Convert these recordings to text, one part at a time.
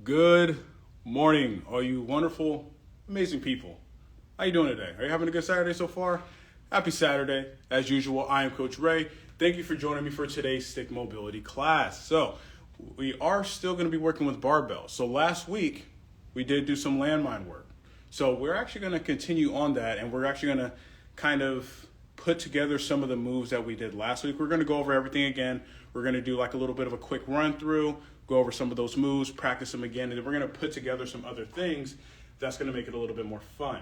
Good morning, all you wonderful, amazing people. How you doing today? Are you having a good Saturday so far? Happy Saturday. As usual, I am Coach Ray. Thank you for joining me for today's stick mobility class. So we are still going to be working with barbell. So last week, we did do some landmine work. So we're actually going to continue on that, and we're actually going to kind of put together some of the moves that we did last week. We're going to go over everything again. We're going to do like a little bit of a quick run through, go over some of those moves, practice them again, and then we're going to put together some other things that's going to make it a little bit more fun.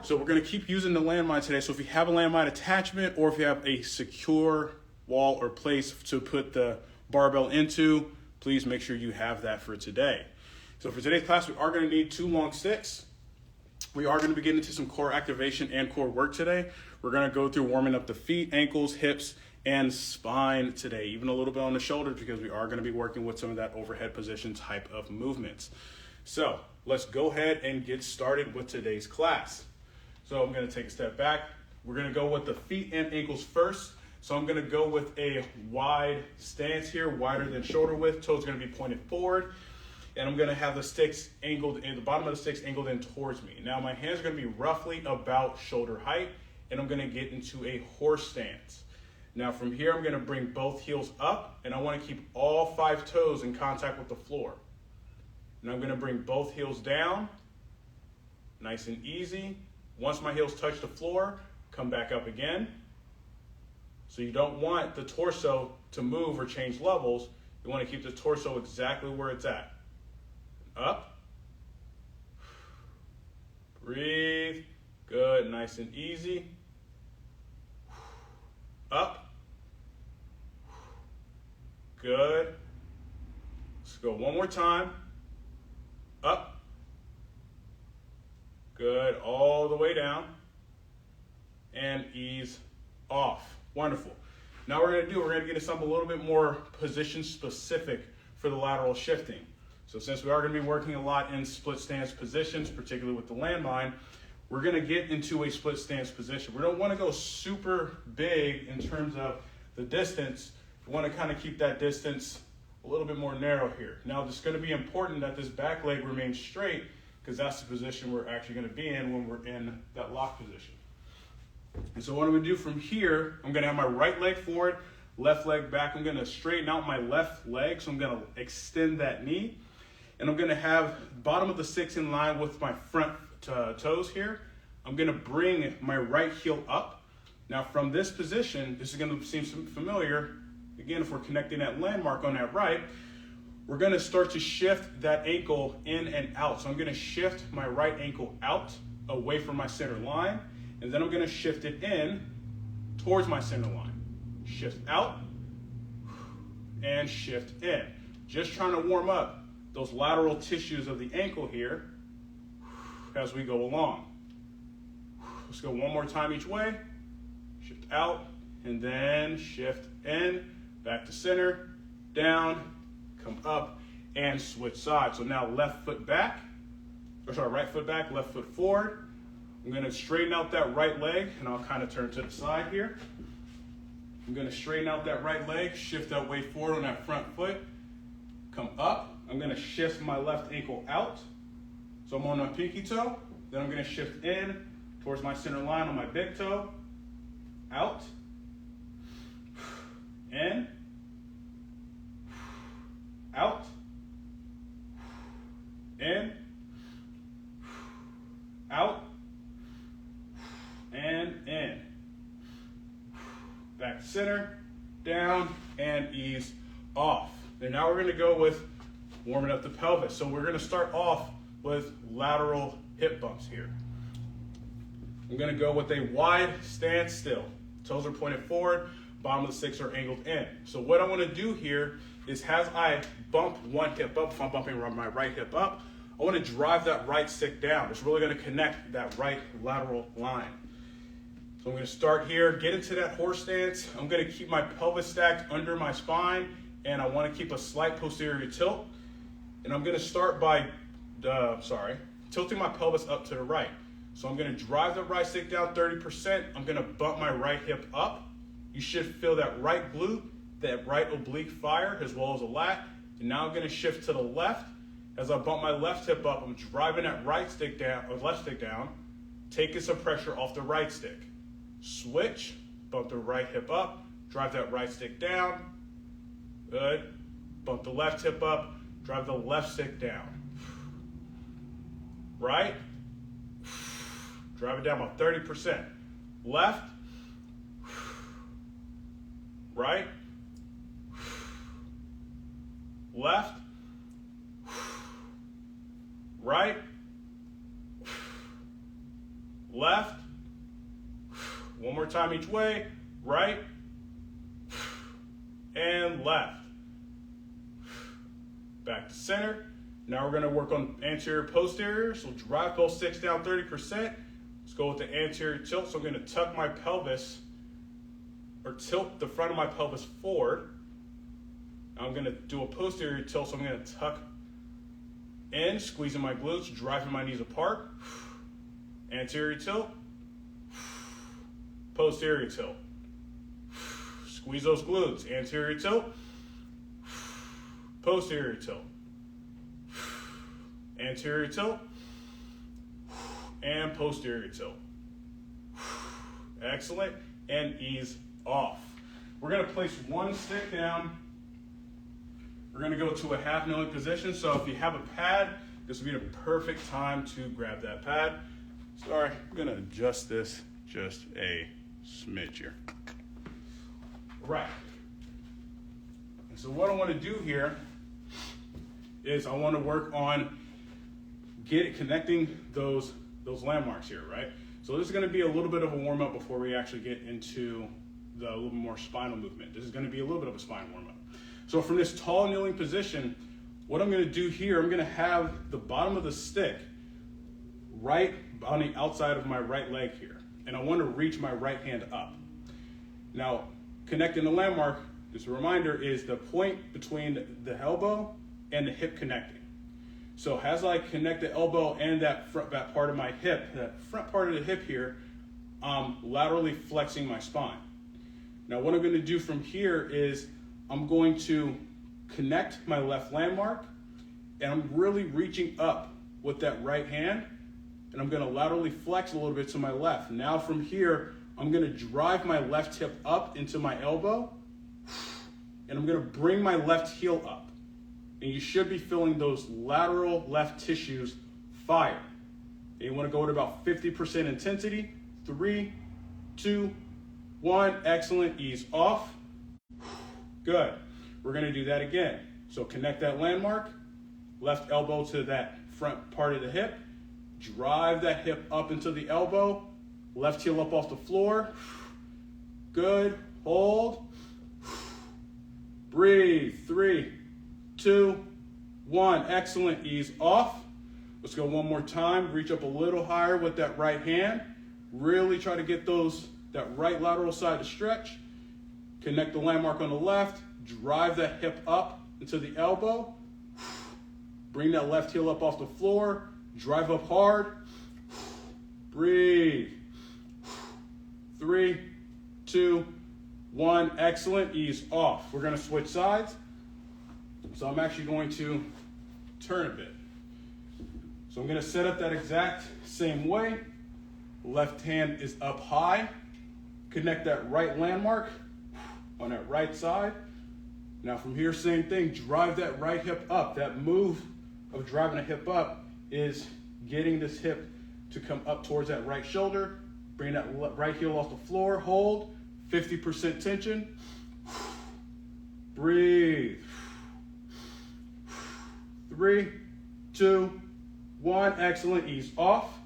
So we're going to keep using the landmine today. So if you have a landmine attachment or if you have a secure wall or place to put the barbell into, please make sure you have that for today. So for today's class, we are going to need 2 long sticks. We are going to be getting into some core activation and core work today. We're going to go through warming up the feet, ankles, hips, and spine today, even a little bit on the shoulders, because we are going to be working with some of that overhead position type of movements. So let's go ahead and get started with today's class. So I'm going to take a step back. We're going to go with the feet and ankles first. So I'm going to go with a wide stance here, wider than shoulder width. Toes going to be pointed forward. And I'm going to have the sticks angled in, the bottom of the sticks angled in towards me. Now my hands are going to be roughly about shoulder height, and I'm going to get into a horse stance. Now from here, I'm going to bring both heels up, and I want to keep all 5 toes in contact with the floor. And I'm going to bring both heels down, nice and easy. Once my heels touch the floor, come back up again. So you don't want the torso to move or change levels. You want to keep the torso exactly where it's at. Up. Breathe. Good, nice and easy. Up. Good. Let's go one more time. Up. Good, all the way down. And ease off. Wonderful. Now we're going to get into something a little bit more position specific for the lateral shifting. So since we are going to be working a lot in split stance positions, particularly with the landmine, we're going to get into a split stance position. We don't want to go super big in terms of the distance. We want to kind of keep that distance a little bit more narrow here. Now it's going to be important that this back leg remains straight, because that's the position we're actually going to be in when we're in that lock position. And so what I'm going to do from here, I'm going to have my right leg forward, left leg back. I'm going to straighten out my left leg, so I'm going to extend that knee. And I'm going to have the bottom of the sticks in line with my front toes here. I'm going to bring my right heel up. Now from this position, this is going to seem familiar. Again, if we're connecting that landmark on that right, we're going to start to shift that ankle in and out. So I'm going to shift my right ankle out, away from my center line, and then I'm going to shift it in towards my center line. Shift out and shift in. Just trying to warm up those lateral tissues of the ankle here as we go along. Let's go one more time each way. Shift out and then shift in, back to center, down, come up, and switch sides. So now right foot back, left foot forward. I'm going to straighten out that right leg, and I'll kind of turn to the side here. I'm going to straighten out that right leg, shift that weight forward on that front foot, come up. I'm going to shift my left ankle out. So I'm on my pinky toe. Then I'm going to shift in towards my center line on my big toe. Out. In. Out. In. Out. And in. Back to center. Down. And ease off. And now we're going to go with warming up the pelvis. So we're going to start off with lateral hip bumps here. I'm going to go with a wide stance still. Toes are pointed forward, bottom of the sticks are angled in. So what I want to do here is, as I bump one hip up, if I'm bumping my right hip up, I want to drive that right stick down. It's really going to connect that right lateral line. So I'm going to start here, get into that horse stance. I'm going to keep my pelvis stacked under my spine, and I want to keep a slight posterior tilt. And I'm going to start by, tilting my pelvis up to the right. So I'm going to drive the right stick down 30%. I'm going to bump my right hip up. You should feel that right glute, that right oblique fire, as well as a lat. And now I'm going to shift to the left, As I bump my left hip up, I'm driving that right stick down, or left stick down, taking some pressure off the right stick. Switch, bump the right hip up, drive that right stick down. Good. Bump the left hip up, drive the left stick down. Right. Drive it down about 30%. Left. Right. Left. Right. Left. One more time each way. Right. And left. Back to center. Now we're going to work on anterior posterior. So drive both sticks down 30%. Let's go with the anterior tilt. So I'm going to tuck my pelvis, or tilt the front of my pelvis forward. Now I'm going to do a posterior tilt. So I'm going to tuck in, squeezing my glutes, driving my knees apart. Anterior tilt. Posterior tilt. Squeeze those glutes. Anterior tilt. Posterior tilt. Anterior tilt. And posterior tilt. Excellent. And ease off. We're going to place one stick down. We're going to go to a half kneeling position. So if you have a pad, this would be the perfect time to grab that pad. Sorry, I'm going to adjust this just a smidge here. Right. And so what I want to do here is I want to work on connecting those landmarks here, right? So this is going to be a little bit of a warm up before we actually get into the little more spinal movement. This is going to be a little bit of a spine warm up. So from this tall kneeling position, what I'm going to do here, I'm going to have the bottom of the stick right on the outside of my right leg here. And I want to reach my right hand up. Now, connecting the landmark, just a reminder, is the point between the elbow and the hip connecting. So as I connect the elbow and that part of my hip, that front part of the hip here, I'm laterally flexing my spine. Now what I'm going to do from here is I'm going to connect my left landmark, and I'm really reaching up with that right hand, and I'm going to laterally flex a little bit to my left. Now from here, I'm going to drive my left hip up into my elbow, and I'm going to bring my left heel up. And you should be feeling those lateral left tissues fire. And you want to go at about 50% intensity. 3, 2, 1. Excellent. Ease off. Good. We're going to do that again. So connect that landmark. Left elbow to that front part of the hip. Drive that hip up into the elbow. Left heel up off the floor. Good. Hold. Breathe. 3, 2, 1. Excellent. Ease off. Let's go one more time. Reach up a little higher with that right hand. Really try to get that right lateral side to stretch. Connect the landmark on the left. Drive that hip up into the elbow. Bring that left heel up off the floor. Drive up hard. Breathe. 3, 2, 1. Excellent. Ease off. We're going to switch sides. So I'm actually going to turn a bit. So I'm going to set up that exact same way. Left hand is up high. Connect that right landmark on that right side. Now from here, same thing. Drive that right hip up. That move of driving a hip up is getting this hip to come up towards that right shoulder. Bring that right heel off the floor. Hold. 50% tension. Breathe. 3, 2, 1. Excellent. Ease off.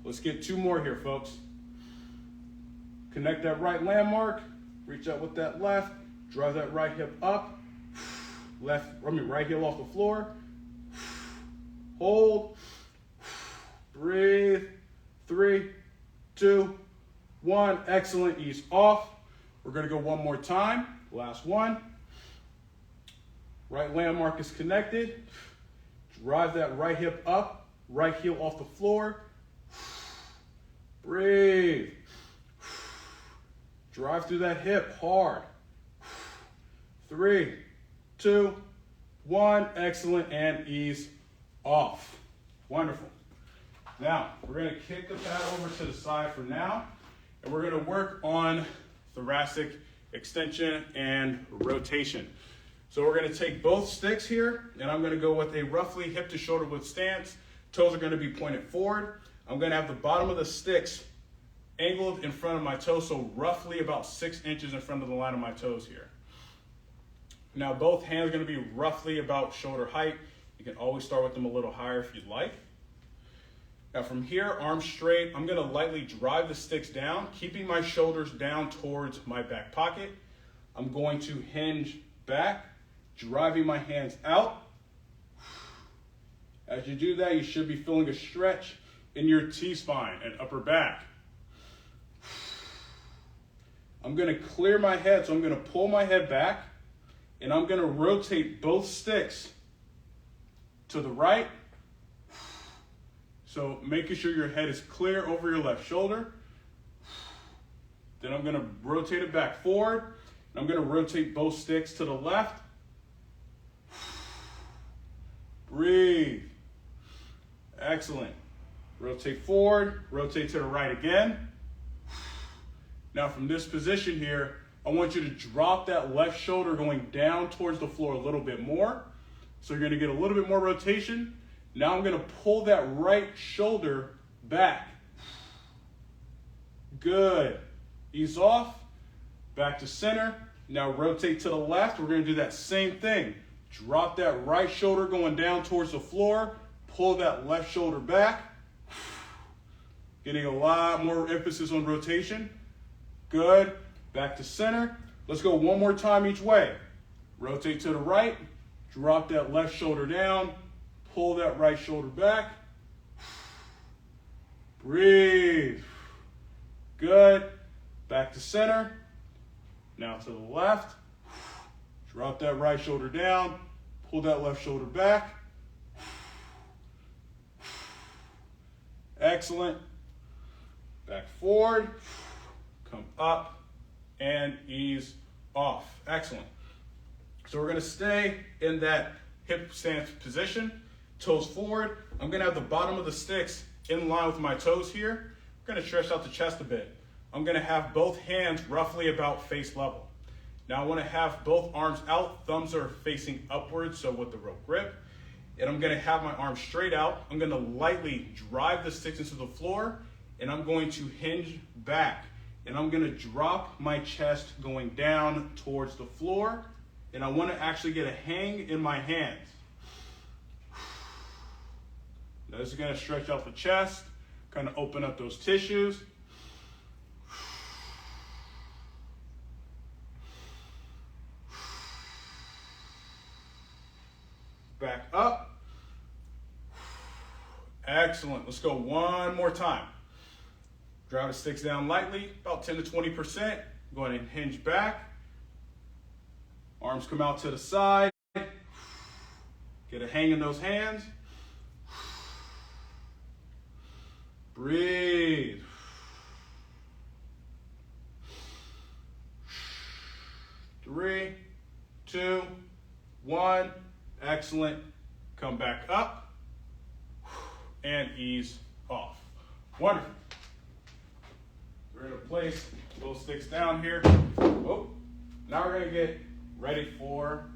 Let's get 2 more here, folks. Connect that right landmark. Reach out with that left. Drive that right hip up. Right heel off the floor. Hold. Breathe. 3, 2, 1. Excellent. Ease off. We're going to go one more time. Last one. Right landmark is connected. Drive that right hip up. Right heel off the floor. Breathe. Drive through that hip hard. 3, 2, 1, excellent, and ease off. Wonderful. Now, we're gonna kick the pad over to the side for now, and we're gonna work on thoracic extension and rotation. So we're gonna take both sticks here, and I'm gonna go with a roughly hip to shoulder width stance. Toes are gonna be pointed forward. I'm gonna have the bottom of the sticks angled in front of my toes, so roughly about 6 inches in front of the line of my toes here. Now both hands are gonna be roughly about shoulder height. You can always start with them a little higher if you'd like. Now from here, arms straight, I'm gonna lightly drive the sticks down, keeping my shoulders down towards my back pocket. I'm going to hinge back, driving my hands out. As you do that, you should be feeling a stretch in your T-spine and upper back. I'm gonna clear my head, so I'm gonna pull my head back, and I'm gonna rotate both sticks to the right. So making sure your head is clear over your left shoulder. Then I'm gonna rotate it back forward. And I'm gonna rotate both sticks to the left. Breathe. Excellent. Rotate forward, rotate to the right again. Now from this position here, I want you to drop that left shoulder going down towards the floor a little bit more. So you're gonna get a little bit more rotation. Now I'm gonna pull that right shoulder back. Good. Ease off, back to center. Now rotate to the left. We're gonna do that same thing. Drop that right shoulder going down towards the floor. Pull that left shoulder back. Getting a lot more emphasis on rotation. Good. Back to center. Let's go one more time each way. Rotate to the right. Drop that left shoulder down. Pull that right shoulder back. Breathe. Good. Back to center. Now to the left. Drop that right shoulder down. Pull that left shoulder back. Excellent. Back forward. Come up and ease off. Excellent. So we're going to stay in that hip stance position. Toes forward. I'm going to have the bottom of the sticks in line with my toes here. We're going to stretch out the chest a bit. I'm going to have both hands roughly about face level. Now I want to have both arms out. Thumbs are facing upwards, so with the rope grip. And I'm going to have my arms straight out. I'm going to lightly drive the sticks into the floor, and I'm going to hinge back. And I'm going to drop my chest going down towards the floor. And I want to actually get a hang in my hands. Now this is going to stretch out the chest, kind of open up those tissues. Back up. Excellent. Let's go one more time. Drive the sticks down lightly, about 10 to 20%. Go ahead and hinge back. Arms come out to the side. Get a hang in those hands. Breathe. Three, two, one. Excellent. Come back up and ease off. Wonderful. We're going to place those sticks down here. Oh, now we're going to get ready for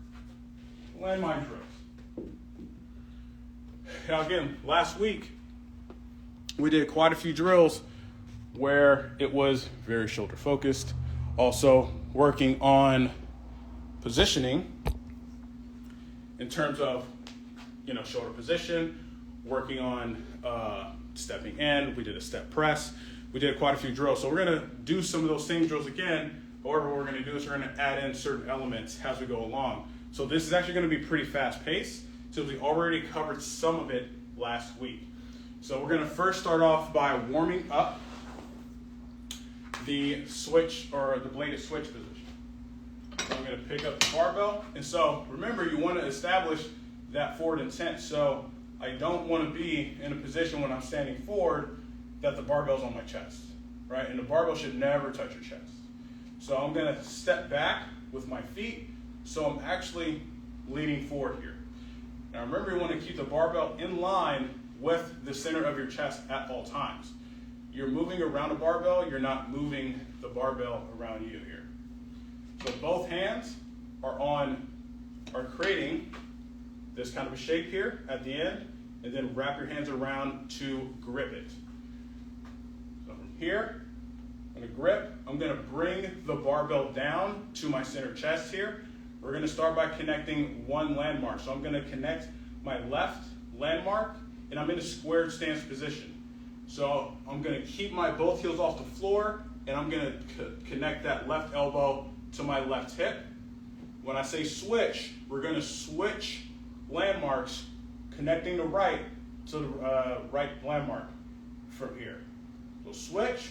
landmine drills. Now again, last week we did quite a few drills where it was very shoulder focused. Also working on positioning in terms of, shoulder position, working on stepping in. We did a step press. We did quite a few drills. So we're going to do some of those same drills again. However, what we're going to do is we're going to add in certain elements as we go along. So this is actually going to be pretty fast paced since we already covered some of it last week. So we're going to first start off by warming up the switch or the bladed switch position. So I'm going to pick up the barbell. And so remember, you want to establish that forward intent. So I don't want to be in a position when I'm standing forward that the barbell's on my chest, right? And the barbell should never touch your chest. So I'm going to step back with my feet. So I'm actually leaning forward here. Now remember, you want to keep the barbell in line with the center of your chest at all times. You're moving around a barbell, you're not moving the barbell around you here. So both hands are creating this kind of a shape here at the end, and then wrap your hands around to grip it. So from here, I'm going to grip. I'm going to bring the barbell down to my center chest here. We're going to start by connecting one landmark. So I'm going to connect my left landmark, and I'm in a squared stance position. So I'm going to keep my both heels off the floor, and I'm going to connect that left elbow to my left hip. When I say switch, we're going to switch landmarks, connecting the right to the right landmark from here. So switch,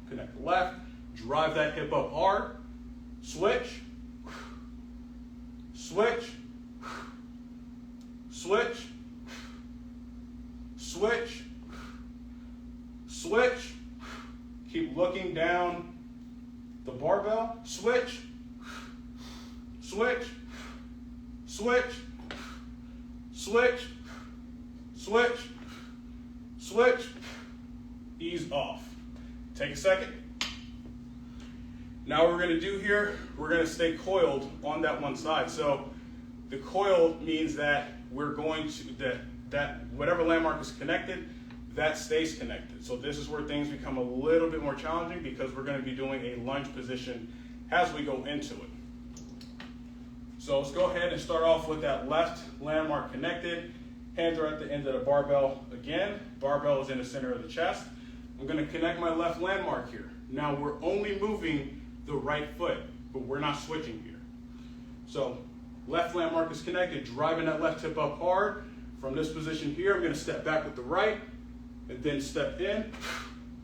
connect the left, drive that hip up hard, switch, switch, switch, switch, switch, keep looking down the barbell, switch, switch, switch, switch, switch, switch, ease off. Take a second. Now what we're going to do here, we're going to stay coiled on that one side. So the coil means that we're going to, that whatever landmark is connected, that stays connected. So this is where things become a little bit more challenging because we're going to be doing a lunge position as we go into it. So let's go ahead and start off with that left landmark connected. Hands are at the end of the barbell again. Barbell is in the center of the chest. I'm going to connect my left landmark here. Now we're only moving the right foot, but we're not switching here. So left landmark is connected, driving that left hip up hard. From this position here, I'm going to step back with the right, and then step in.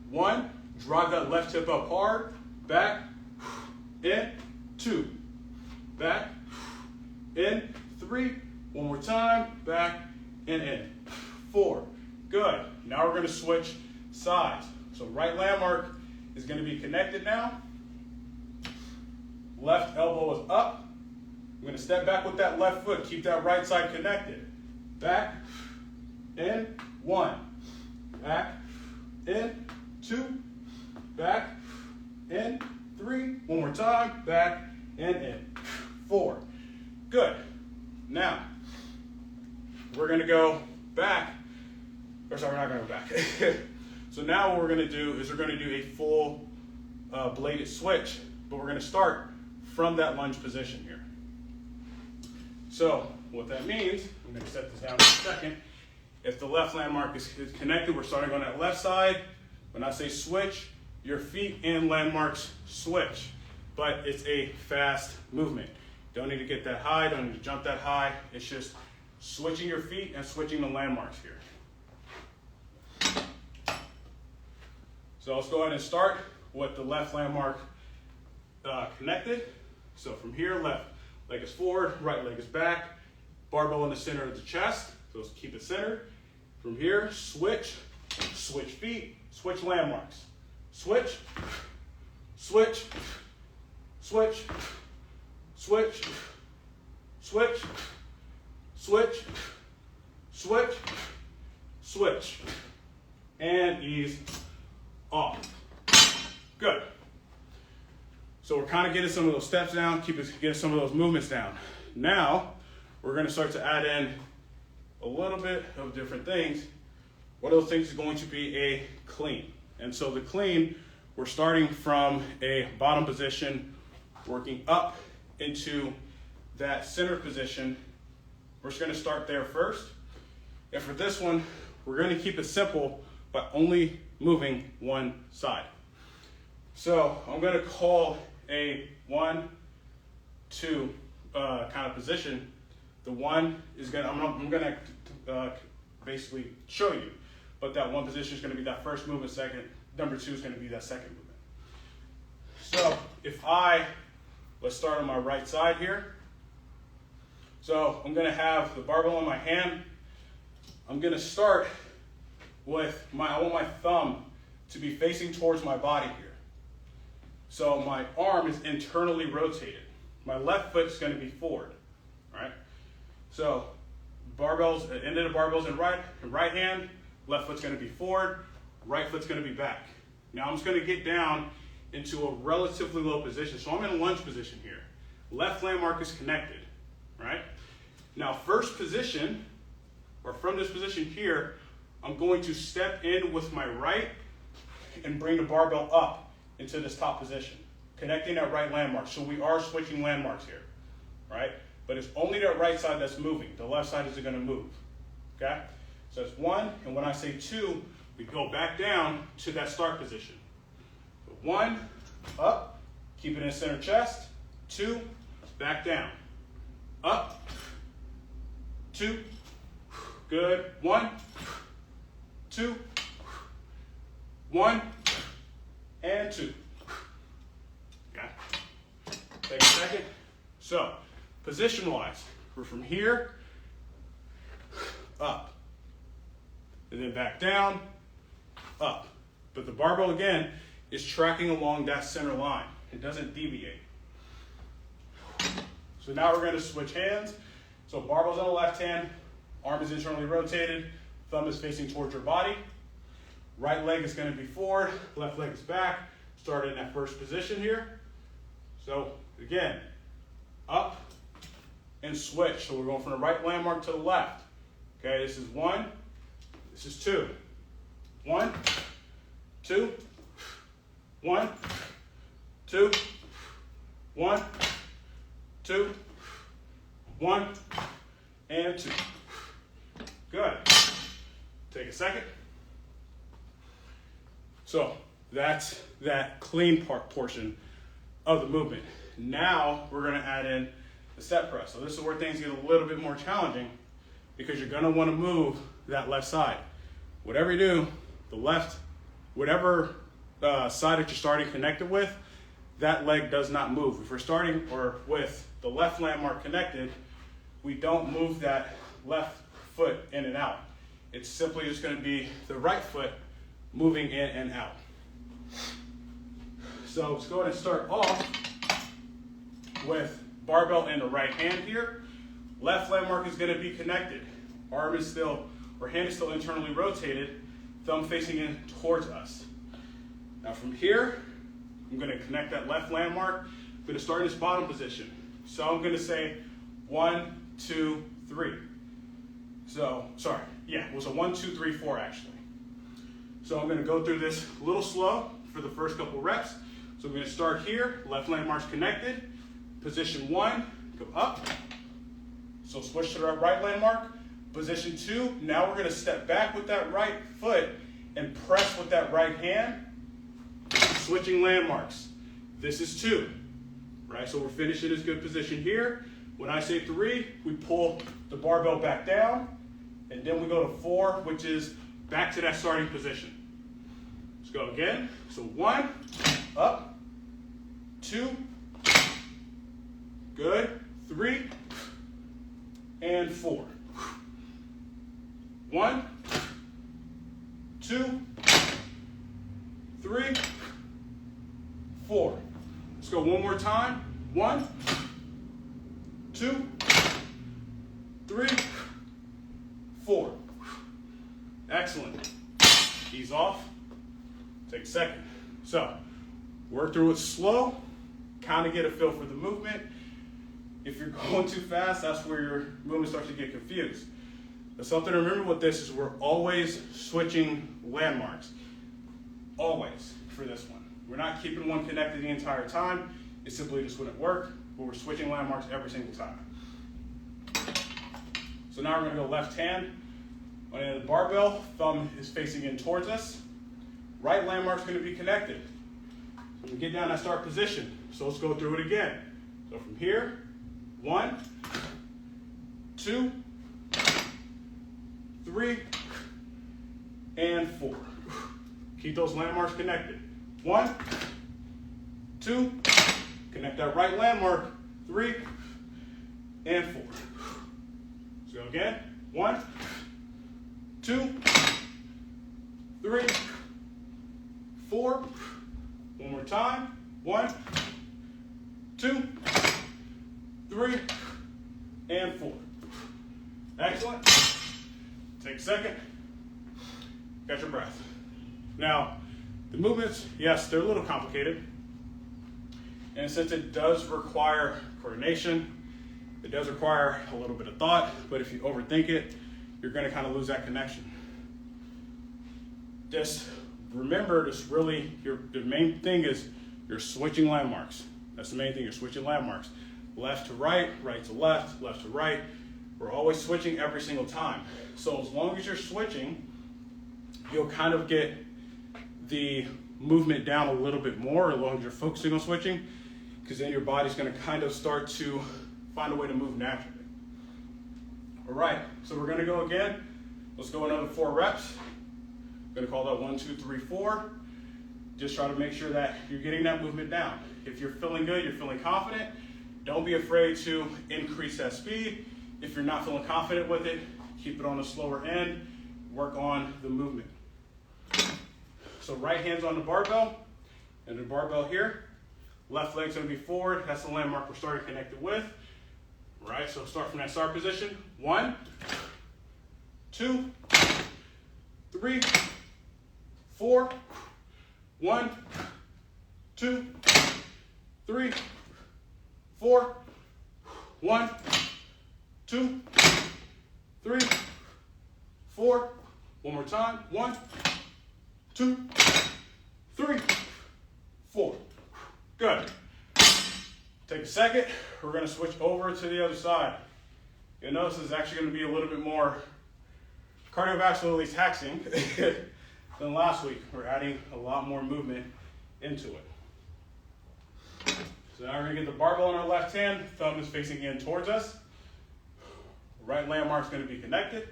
One, drive that left hip up hard, back, in, two, back, in, three, one more time, back, and in, four. Good. Now we're going to switch sides. So right landmark is going to be connected now. Left elbow is up. I'm going to step back with that left foot. Keep that right side connected. Back, in, one. Back, in, two. Back, in, three. One more time. Back, and in. Four. Good. Now, we're going to go back. Or sorry, we're not going to go back. So now what we're going to do is we're going to do a full bladed switch, but we're going to start from that lunge position here. So what that means, I'm going to set this down in a second. If the left landmark is connected, we're starting on that left side. When I say switch, your feet and landmarks switch, but it's a fast movement. Don't need to get that high, don't need to jump that high. It's just switching your feet and switching the landmarks here. So let's go ahead and start with the left landmark connected. So from here, left leg is forward, right leg is back, barbell in the center of the chest, so let's keep it centered. From here, switch, switch feet, switch landmarks. Switch, switch, switch, switch, switch, switch, switch, switch, and ease off. Good. So we're kind of getting some of those steps down, getting some of those movements down. Now, we're going to start to add in a little bit of different things. One of those things is going to be a clean. And so the clean, we're starting from a bottom position, working up into that center position. We're just going to start there first. And for this one, we're going to keep it simple by only moving one side. So I'm going to call a 1, 2 kind of position. The one is going to, I'm going to basically show you, but that one position is going to be that first movement, second. Number 2 is going to be that second movement. So if let's start on my right side here. So I'm going to have the barbell in my hand. I'm going to start with I want my thumb to be facing towards my body here. So my arm is internally rotated. My left foot is going to be forward, right? So barbells, end of the barbells in right hand, left foot's gonna be forward, right foot's gonna be back. Now I'm just gonna get down into a relatively low position. So I'm in a lunge position here. Left landmark is connected, right? Now first position, or from this position here, I'm going to step in with my right and bring the barbell up into this top position, connecting that right landmark. So we are switching landmarks here, right? But it's only that right side that's moving. The left side isn't gonna move, okay? So it's 1, and when I say 2, we go back down to that start position. So 1, up, keep it in center chest, 2, back down, up, 2, good, 1, 2, 1, and 2. Okay, take a second. So, position-wise, we're from here, up, and then back down, up. But the barbell, again, is tracking along that center line. It doesn't deviate. So now we're gonna switch hands. So barbell's on the left hand, arm is internally rotated, thumb is facing towards your body. Right leg is gonna be forward, left leg is back. Start in that first position here. So again, up and switch. So we're going from the right landmark to the left. Okay, this is 1, this is 2. 1, 2, 1, 2, 1, 2, 1, and 2. Good. Take a second. So that's that clean portion of the movement. Now we're going to add in the step press. So this is where things get a little bit more challenging because you're going to want to move that left side. Whatever you do, the left, whatever side that you're starting connected with, that leg does not move. If we're starting with the left landmark connected, we don't move that left foot in and out. It's simply just going to be the right foot moving in and out. So let's go ahead and start off with barbell in the right hand here. Left landmark is going to be connected. Arm is still, or hand is still internally rotated, thumb facing in towards us. Now from here, I'm going to connect that left landmark. I'm going to start in this bottom position. So I'm going to say 1, 2, 3. So, sorry, yeah, it was a 1, 2, 3, 4 actually. So I'm going to go through this a little slow for the first couple reps. So I'm going to start here, left landmark's connected. Position 1, go up. So switch to the right landmark. Position 2, now we're going to step back with that right foot and press with that right hand. Switching landmarks. This is 2, right? So we're finishing this good position here. When I say 3, we pull the barbell back down, and then we go to 4, which is back to that starting position. Let's go again. So 1, up, 2, good, 3, and 4. 1, 2, 3, 4. Let's go one more time. 1, 2, 3, 4. Excellent. Ease off. Take a second. So, work through it slow. Kind of get a feel for the movement. If you're going too fast, that's where your movement starts to get confused. But something to remember with this is we're always switching landmarks. Always for this one. We're not keeping one connected the entire time. It simply just wouldn't work, but we're switching landmarks every single time. So now we're going to go left hand on the end of the barbell. Thumb is facing in towards us. Right landmark's going to be connected. So we get down that start position. So let's go through it again. So from here, 1, 2, 3, and 4. Keep those landmarks connected. 1, 2, connect that right landmark, 3, and 4. Let's go again. 1, 2, 3, 4. One more time. 1, 2, 3, and 4. Excellent. Take a second. Catch your breath. Now, the movements, yes, they're a little complicated. And since it does require coordination, it does require a little bit of thought, but if you overthink it, you're gonna kind of lose that connection. Just remember, the main thing is you're switching landmarks. That's the main thing, you're switching landmarks. Left to right to left to right. We're always switching every single time. So as long as you're switching, you'll kind of get the movement down a little bit more as long as you're focusing on switching, because then your body's gonna kind of start to find a way to move naturally. All right, so we're gonna go again. Let's go another 4 reps. I'm gonna call that 1, 2, 3, 4. Just try to make sure that you're getting that movement down. If you're feeling good, you're feeling confident, don't be afraid to increase that speed. If you're not feeling confident with it, keep it on the slower end, work on the movement. So right hand's on the barbell, and the barbell here. Left leg's gonna be forward, that's the landmark we're starting connected with. Right, so start from that start position. 1, 2, 3, 4. 1, 2, 3, 4. 1, 2, 3, 4. One more time. 1, 2, 3, 4. Good. Take a second. We're going to switch over to the other side. You'll notice this is actually going to be a little bit more cardiovascularly taxing than last week. We're adding a lot more movement into it. So now we're going to get the barbell on our left hand. Thumb is facing in towards us. Right landmark is going to be connected.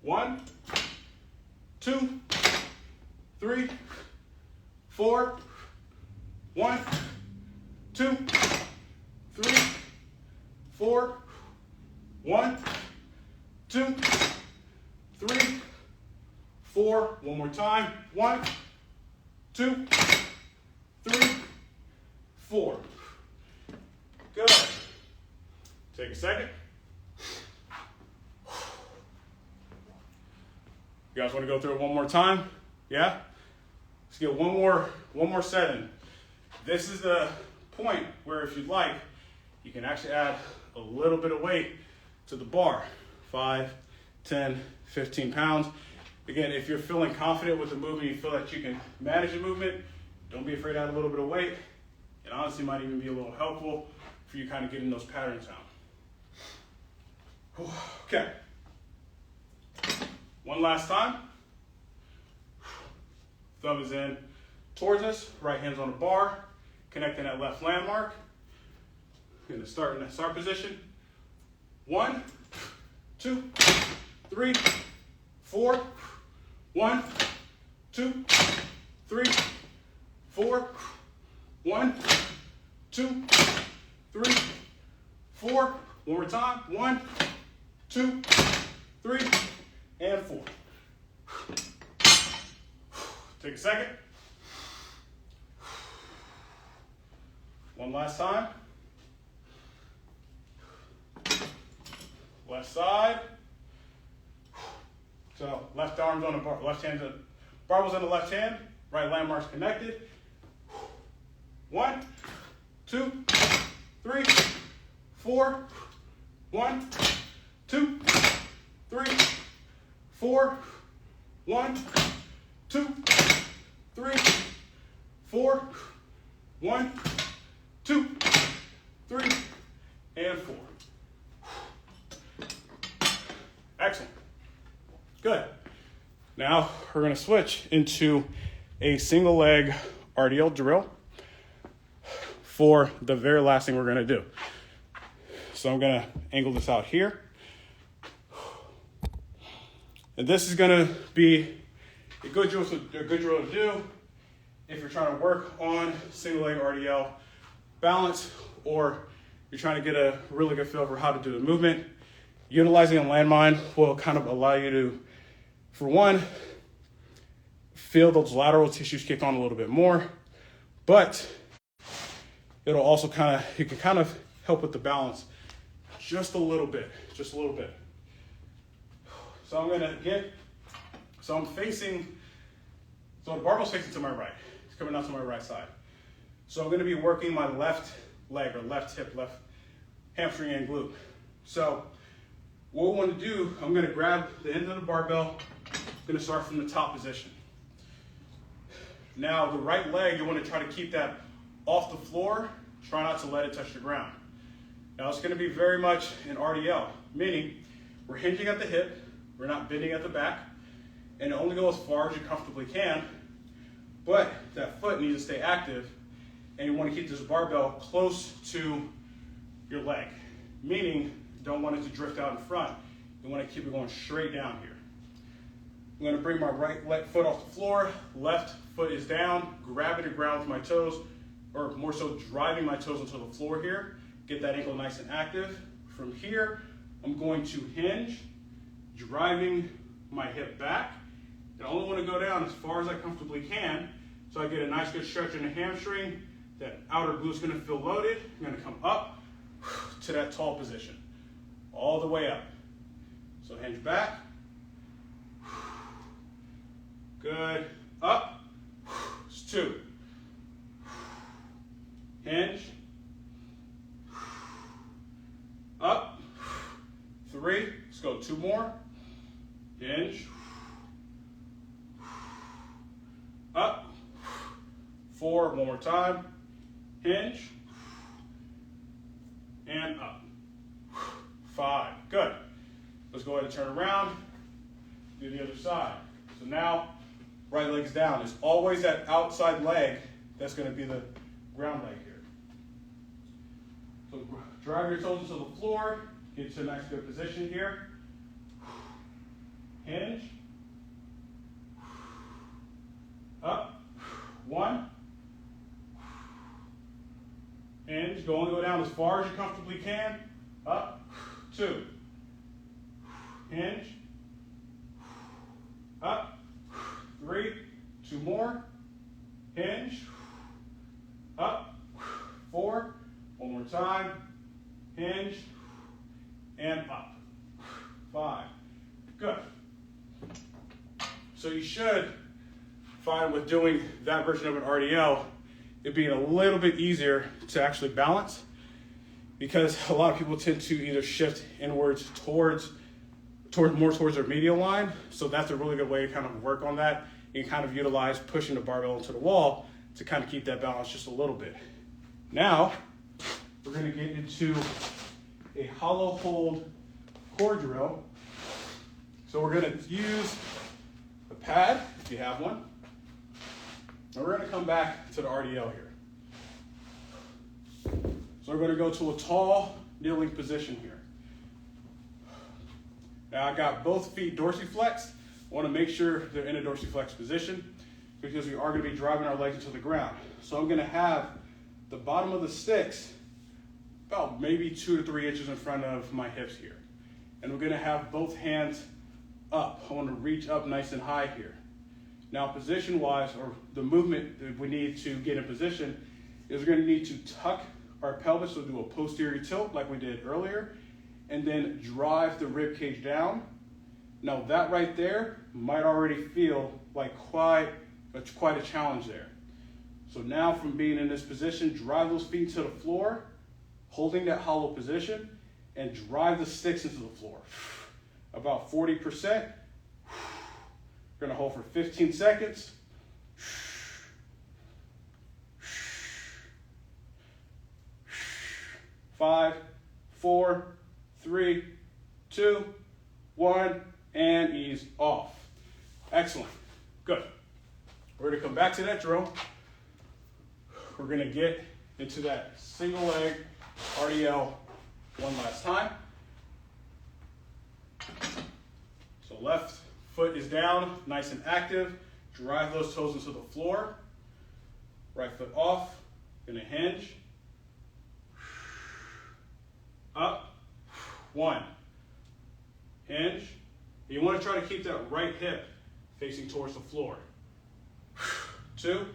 1, 2, 3, 4. 1, 2, 3, 4. 1, 2, 3, 4. One more time. 1, 2, 3, 4. Good. Take a second. You guys want to go through it one more time? Yeah? Let's get one more set in. This is the point where, if you'd like, you can actually add a little bit of weight to the bar. 5, 10, 15 pounds. Again, if you're feeling confident with the movement, you feel that you can manage the movement, don't be afraid to add a little bit of weight. It honestly might even be a little helpful for you kind of getting those patterns down. Okay. One last time. Thumb is in towards us, right hand's on the bar, connecting that left landmark. We're gonna start in that start position. 1, 2, 3, 4. 1, 2, 3, 4. 1, 2, 3, 4. One more time. 1, 2, 3, and 4. Take a second. One last time. Left side. So left arm's on the bar, left hand's on, barbell's in the left hand, right landmark's connected. 1, 2, 3, 4. 1, 2, 3, 4. 1, 2, 3, 4. 1, 2, 3, and 4. Excellent. Good. Now we're going to switch into a single leg RDL drill for the very last thing we're going to do. So I'm going to angle this out here. And this is going to be a good drill to do if you're trying to work on single leg RDL balance, or you're trying to get a really good feel for how to do the movement. Utilizing a landmine will kind of allow you to, for one, feel those lateral tissues kick on a little bit more, but it'll also you can kind of help with the balance Just a little bit, just a little bit. So I'm gonna get, so I'm facing, so the barbell's facing to my right. It's coming out to my right side. So I'm gonna be working my left leg or left hip, left hamstring and glute. So what we wanna do, I'm gonna grab the end of the barbell, I'm gonna start from the top position. Now the right leg, you wanna try to keep that off the floor, try not to let it touch the ground. Now it's gonna be very much an RDL, meaning we're hinging at the hip, we're not bending at the back, and only go as far as you comfortably can, but that foot needs to stay active, and you want to keep this barbell close to your leg, meaning you don't want it to drift out in front. You want to keep it going straight down here. I'm going to bring my right foot off the floor, left foot is down, grabbing the ground with my toes, or more so driving my toes into the floor here, get that ankle nice and active. From here, I'm going to hinge, driving my hip back. I only want to go down as far as I comfortably can, so I get a nice good stretch in the hamstring. That outer glute's going to feel loaded. I'm going to come up to that tall position, all the way up. So hinge back, good, up, it's 2. Hinge, up, 3, let's go 2 more. Hinge, up, 4, one more time, hinge, and up, 5, good. Let's go ahead and turn around, do the other side. So now, right leg's down. It's always that outside leg that's gonna be the ground leg here. So drive your toes into the floor, get to a nice good position here. Hinge, up, 1, hinge, go down as far as you comfortably can, up, 2, hinge, up, 3, 2 more, hinge, up, 4, one more time, hinge, and up, 5, good. So you should find with doing that version of an RDL, it being a little bit easier to actually balance, because a lot of people tend to either shift inwards towards their medial line. So that's a really good way to kind of work on that and kind of utilize pushing the barbell into the wall to kind of keep that balance just a little bit. Now, we're gonna get into a hollow hold core drill. So we're gonna use a pad, if you have one. And we're gonna come back to the RDL here. So we're gonna go to a tall kneeling position here. Now I got both feet dorsiflexed. I wanna make sure they're in a dorsiflexed position because we are gonna be driving our legs into the ground. So I'm gonna have the bottom of the sticks about maybe 2 to 3 inches in front of my hips here. And we're gonna have both hands up. I wanna reach up nice and high here. Now position-wise, or the movement that we need to get in position, is we're gonna need to tuck our pelvis, so do a posterior tilt like we did earlier, and then drive the rib cage down. Now that right there might already feel like quite a challenge there. So now from being in this position, drive those feet to the floor, holding that hollow position, and drive the sticks into the floor. About 40%. We're gonna hold for 15 seconds. 5, 4, 3, 2, 1, and ease off. Excellent, good. We're gonna come back to that drill. We're gonna get into that single leg RDL one last time. So left foot is down, nice and active. Drive those toes into the floor. Right foot off, gonna hinge. Up, 1, hinge. You wanna try to keep that right hip facing towards the floor. 2,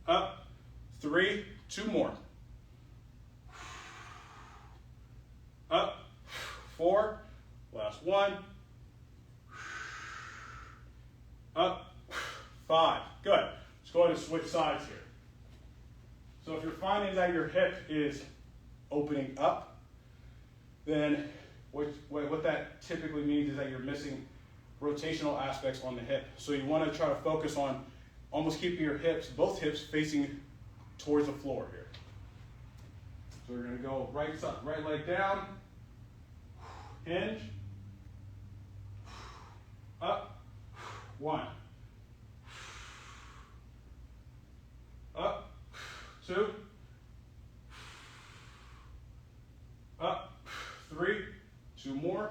up, 3, 2 more. Up, 4, last 1. Up, 5, good. Let's go ahead and switch sides here. So if you're finding that your hip is opening up, then what that typically means is that you're missing rotational aspects on the hip. So you want to try to focus on almost keeping your hips, both hips, facing towards the floor here. So we're going to go right leg down, hinge, up, 1, up, 2, up, 3, 2 more,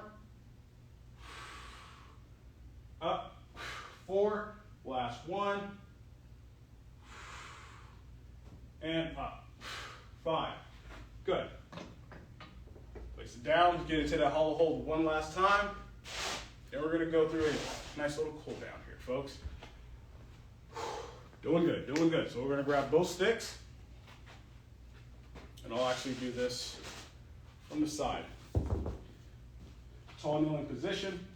up, 4, last 1, and up, 5. Good. Place it down, get into that hollow hold one last time. Then we're going to go through a nice little cool down here, folks. Doing good, doing good. So we're going to grab both sticks, and I'll actually do this from the side. Tall kneeling position,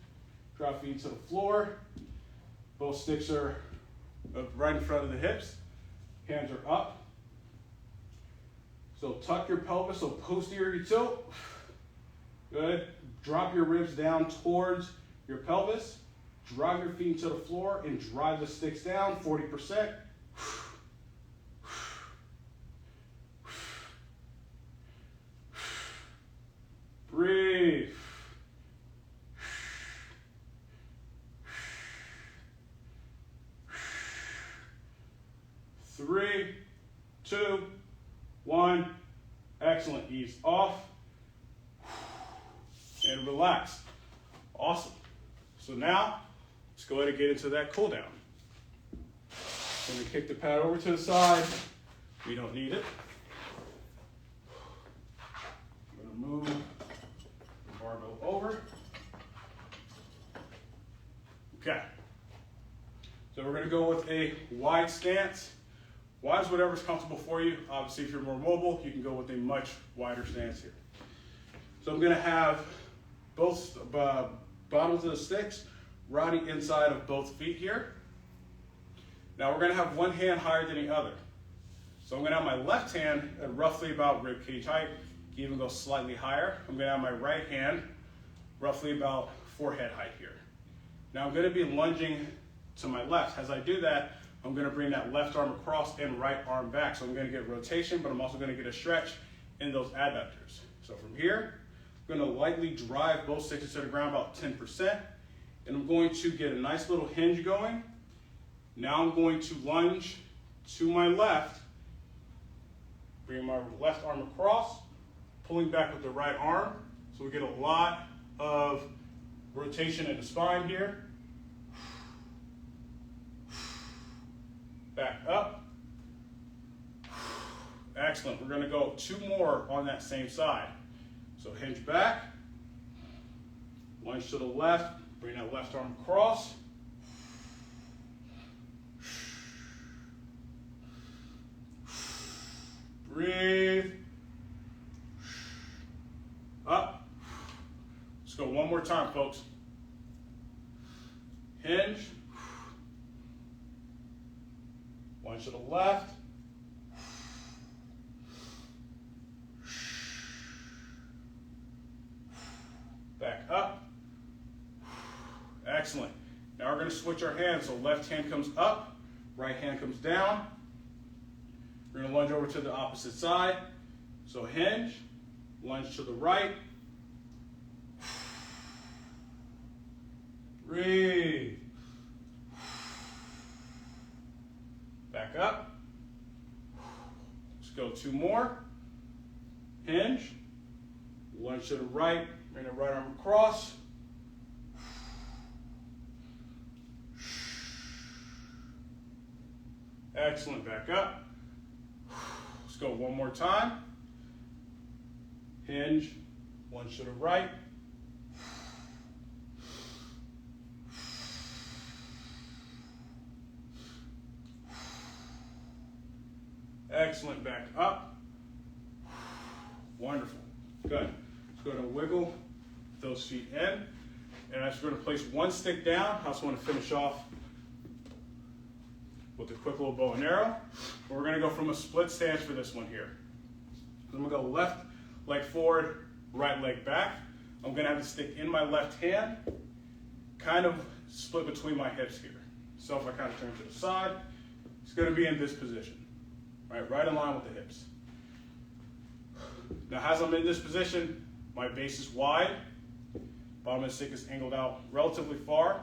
drop feet to the floor. Both sticks are right in front of the hips. Hands are up. So tuck your pelvis, so posterior tilt. Good. Drop your ribs down towards your pelvis. Drive your feet into the floor and drive the sticks down 40%. Breathe. Three, 2, 1. Excellent. Ease off and relax. Awesome. So now let's go ahead and get into that cool down. I'm going to kick the pad over to the side. We don't need it. I'm going to move the barbell over. Okay. So we're going to go with a wide stance. Wide is whatever's comfortable for you. Obviously, if you're more mobile, you can go with a much wider stance here. So I'm going to have both bottoms of the sticks riding inside of both feet here. Now we're going to have one hand higher than the other. So I'm going to have my left hand at roughly about rib cage height, even go slightly higher. I'm going to have my right hand roughly about forehead height here. Now I'm going to be lunging to my left. As I do that, I'm going to bring that left arm across and right arm back. So I'm going to get rotation, but I'm also going to get a stretch in those adductors. So from here, I'm going to lightly drive both sticks to the ground about 10%. And I'm going to get a nice little hinge going. Now I'm going to lunge to my left, bring my left arm across, pulling back with the right arm. So we get a lot of rotation in the spine here. Back up. Excellent. We're going to go 2 more on that same side. So hinge back, lunge to the left, bring that left arm across. Breathe. Up. Let's go one more time, folks. Hinge. Lunge to the left. Back up. Excellent. Now we're going to switch our hands. So left hand comes up, right hand comes down. We're going to lunge over to the opposite side. So hinge, lunge to the right. Breathe. Back up. Let's go 2 more. Hinge, lunge to the right, bring the right arm across. Excellent, back up. Let's go one more time. Hinge, lunge to the right. Excellent, back up. Wonderful, good. Just going to wiggle those feet in. And I'm just going to place one stick down. I also want to finish off with a quick little bow and arrow. We're going to go from a split stance for this one here. I'm going to go left leg forward, right leg back. I'm going to have the stick in my left hand, kind of split between my hips here. So if I kind of turn to the side, it's going to be in this position, right in line with the hips. Now as I'm in this position, my base is wide, bottom of the stick is angled out relatively far.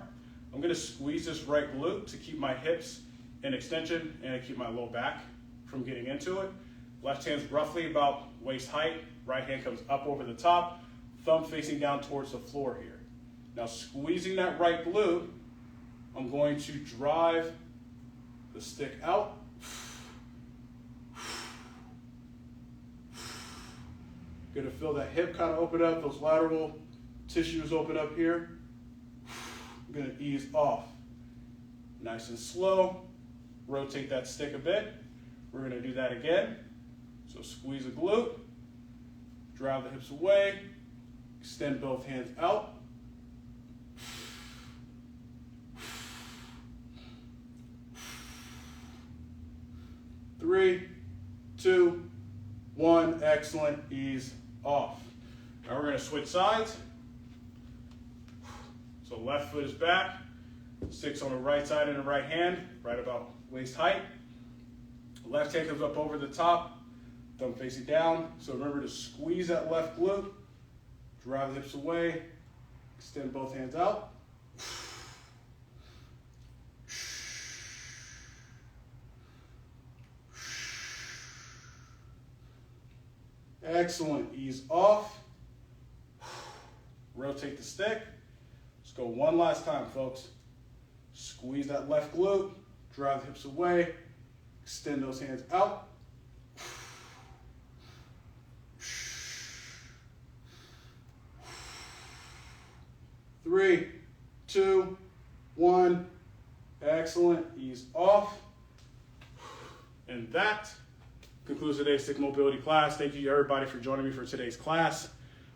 I'm going to squeeze this right glute to keep my hips in extension and to keep my low back from getting into it. Left hand's roughly about waist height, right hand comes up over the top, thumb facing down towards the floor here. Now squeezing that right glute, I'm going to drive the stick out. Gonna feel that hip kind of open up, those lateral tissues open up here. I'm gonna ease off. Nice and slow. Rotate that stick a bit. We're gonna do that again. So squeeze the glute, drive the hips away, extend both hands out. Three, two, one, excellent, ease off. Now we're going to switch sides. So left foot is back, sticks on the right side in the right hand, right about waist height. Left hand comes up over the top, thumb facing down. So remember to squeeze that left glute, drive the hips away, extend both hands out. Excellent, ease off. Rotate the stick. Let's go one last time, folks. Squeeze that left glute, drive the hips away, extend those hands out. Three, two, one, excellent, ease off. And that concludes today's stick mobility class. Thank you everybody for joining me for today's class.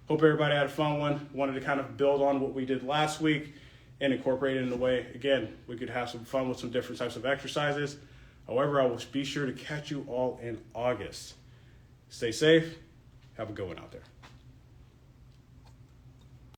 Hope everybody had a fun one. Wanted to kind of build on what we did last week and incorporate it in a way, again, we could have some fun with some different types of exercises. However, I will be sure to catch you all in August. Stay safe. Have a good one out there.